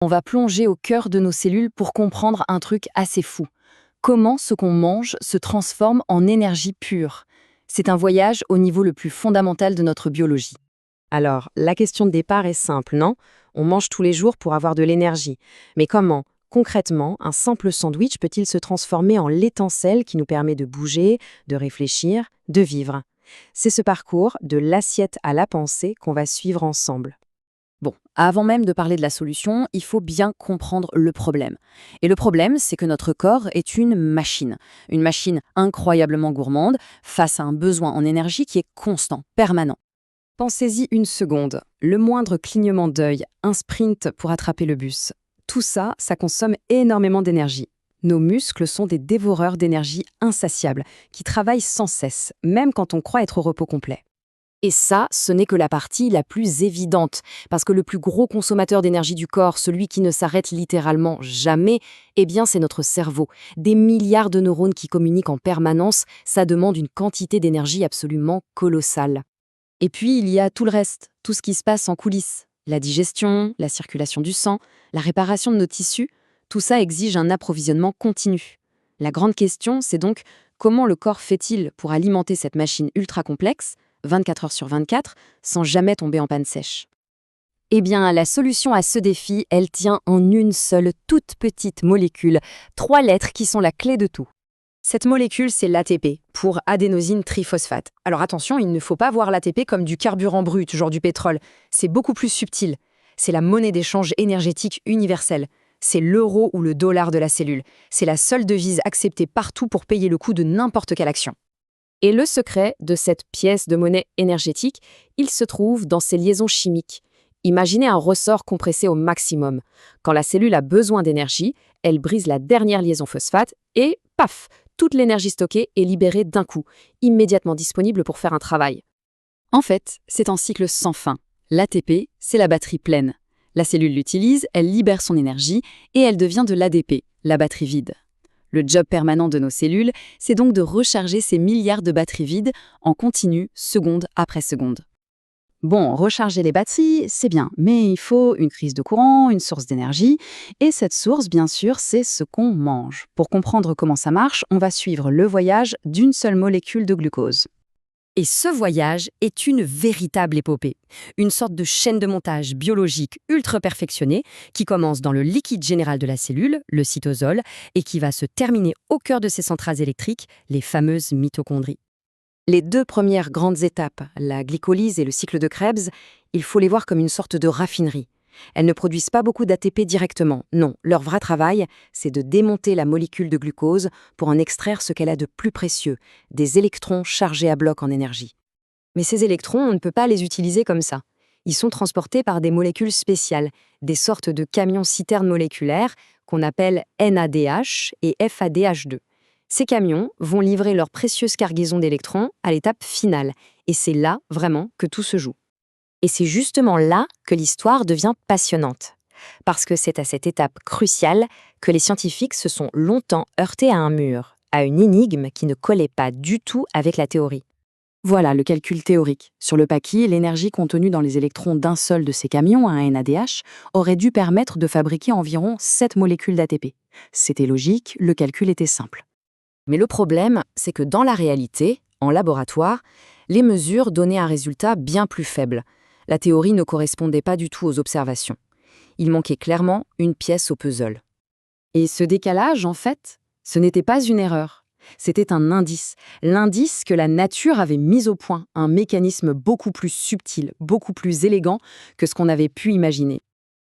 On va plonger au cœur de nos cellules pour comprendre un truc assez fou. Comment ce qu'on mange se transforme en énergie pure. C'est un voyage au niveau le plus fondamental de notre biologie. Alors, la question de départ est simple, non? On mange tous les jours pour avoir de l'énergie. Mais comment, concrètement, un simple sandwich peut-il se transformer en l'étincelle qui nous permet de bouger, de réfléchir, de vivre? C'est ce parcours, de l'assiette à la pensée, qu'on va suivre ensemble. Bon, avant même de parler de la solution, il faut bien comprendre le problème. Et le problème, c'est que notre corps est une machine incroyablement gourmande face à un besoin en énergie qui est constant, permanent. Pensez-y une seconde. Le moindre clignement d'œil, un sprint pour attraper le bus. Tout ça, ça consomme énormément d'énergie. Nos muscles sont des dévoreurs d'énergie insatiables, qui travaillent sans cesse, même quand on croit être au repos complet. Et ça, ce n'est que la partie la plus évidente, parce que le plus gros consommateur d'énergie du corps, celui qui ne s'arrête littéralement jamais, eh bien c'est notre cerveau. Des milliards de neurones qui communiquent en permanence, ça demande une quantité d'énergie absolument colossale. Et puis, il y a tout le reste, tout ce qui se passe en coulisses. La digestion, la circulation du sang, la réparation de nos tissus, tout ça exige un approvisionnement continu. La grande question, c'est donc comment le corps fait-il pour alimenter cette machine ultra complexe, 24 heures sur 24, sans jamais tomber en panne sèche? Eh bien, la solution à ce défi, elle tient en une seule toute petite molécule, 3 lettres qui sont la clé de tout. Cette molécule, c'est l'ATP, pour adénosine triphosphate. Alors attention, il ne faut pas voir l'ATP comme du carburant brut, genre du pétrole. C'est beaucoup plus subtil. C'est la monnaie d'échange énergétique universelle. C'est l'euro ou le dollar de la cellule. C'est la seule devise acceptée partout pour payer le coût de n'importe quelle action. Et le secret de cette pièce de monnaie énergétique, il se trouve dans ses liaisons chimiques. Imaginez un ressort compressé au maximum. Quand la cellule a besoin d'énergie, elle brise la dernière liaison phosphate et paf, toute l'énergie stockée est libérée d'un coup, immédiatement disponible pour faire un travail. En fait, c'est un cycle sans fin. L'ATP, c'est la batterie pleine. La cellule l'utilise, elle libère son énergie et elle devient de l'ADP, la batterie vide. Le job permanent de nos cellules, c'est donc de recharger ces milliards de batteries vides en continu, seconde après seconde. Bon, recharger les batteries, c'est bien, mais il faut une prise de courant, une source d'énergie, et cette source, bien sûr, c'est ce qu'on mange. Pour comprendre comment ça marche, on va suivre le voyage d'une seule molécule de glucose. Et ce voyage est une véritable épopée, une sorte de chaîne de montage biologique ultra perfectionnée qui commence dans le liquide général de la cellule, le cytosol, et qui va se terminer au cœur de ses centrales électriques, les fameuses mitochondries. Les 2 premières grandes étapes, la glycolyse et le cycle de Krebs, il faut les voir comme une sorte de raffinerie. Elles ne produisent pas beaucoup d'ATP directement. Non, leur vrai travail, c'est de démonter la molécule de glucose pour en extraire ce qu'elle a de plus précieux, des électrons chargés à bloc en énergie. Mais ces électrons, on ne peut pas les utiliser comme ça. Ils sont transportés par des molécules spéciales, des sortes de camions-citernes moléculaires qu'on appelle NADH et FADH2. Ces camions vont livrer leur précieuse cargaison d'électrons à l'étape finale. Et c'est là, vraiment, que tout se joue. Et c'est justement là que l'histoire devient passionnante. Parce que c'est à cette étape cruciale que les scientifiques se sont longtemps heurtés à un mur, à une énigme qui ne collait pas du tout avec la théorie. Voilà le calcul théorique. Sur le papier, l'énergie contenue dans les électrons d'un seul de ces camions, un NADH, aurait dû permettre de fabriquer environ 7 molécules d'ATP. C'était logique, le calcul était simple. Mais le problème, c'est que dans la réalité, en laboratoire, les mesures donnaient un résultat bien plus faible. La théorie ne correspondait pas du tout aux observations. Il manquait clairement une pièce au puzzle. Et ce décalage, en fait, ce n'était pas une erreur. C'était un indice. L'indice que la nature avait mis au point, un mécanisme beaucoup plus subtil, beaucoup plus élégant que ce qu'on avait pu imaginer.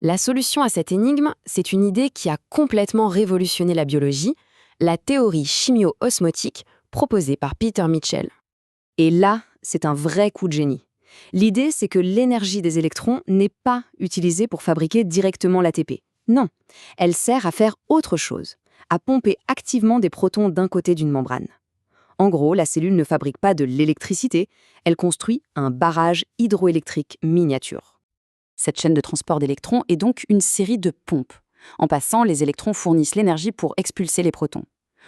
La solution à cette énigme, c'est une idée qui a complètement révolutionné la biologie, la théorie chimio-osmotique proposée par Peter Mitchell. Et là, c'est un vrai coup de génie. L'idée, c'est que l'énergie des électrons n'est pas utilisée pour fabriquer directement l'ATP. Non, elle sert à faire autre chose, à pomper activement des protons d'un côté d'une membrane. En gros, la cellule ne fabrique pas de l'électricité, elle construit un barrage hydroélectrique miniature. Cette chaîne de transport d'électrons est donc une série de pompes. En passant, les électrons fournissent l'énergie pour expulser les protons.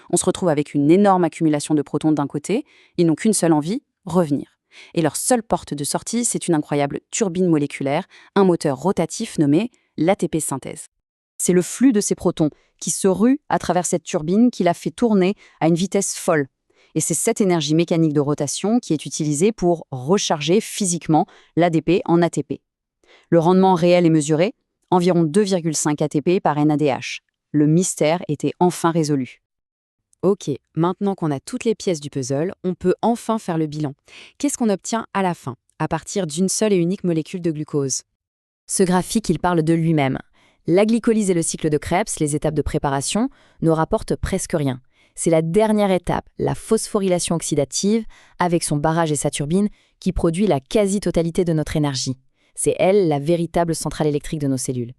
On se retrouve avec une énorme accumulation de protons d'un côté, ils n'ont qu'une seule envie, revenir. Et leur seule porte de sortie, c'est une incroyable turbine moléculaire, un moteur rotatif nommé l'ATP synthèse. C'est le flux de ces protons qui se rue à travers cette turbine qui la fait tourner à une vitesse folle. Et c'est cette énergie mécanique de rotation qui est utilisée pour recharger physiquement l'ADP en ATP. Le rendement réel est mesuré, environ 2,5 ATP par NADH. Le mystère était enfin résolu. Ok, maintenant qu'on a toutes les pièces du puzzle, on peut enfin faire le bilan. Qu'est-ce qu'on obtient à la fin, à partir d'une seule et unique molécule de glucose? Ce graphique, il parle de lui-même. La glycolyse et le cycle de Krebs, les étapes de préparation, ne rapportent presque rien. C'est la dernière étape, la phosphorylation oxydative, avec son barrage et sa turbine, qui produit la quasi-totalité de notre énergie. C'est elle, la véritable centrale électrique de nos cellules.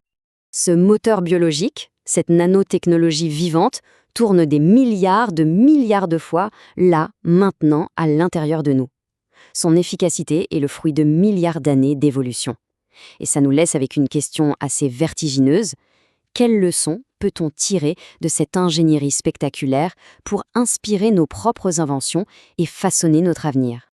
Ce moteur biologique, cette nanotechnologie vivante, tourne des milliards de fois, là, maintenant, à l'intérieur de nous. Son efficacité est le fruit de milliards d'années d'évolution. Et ça nous laisse avec une question assez vertigineuse. Quelles leçons peut-on tirer de cette ingénierie spectaculaire pour inspirer nos propres inventions et façonner notre avenir ?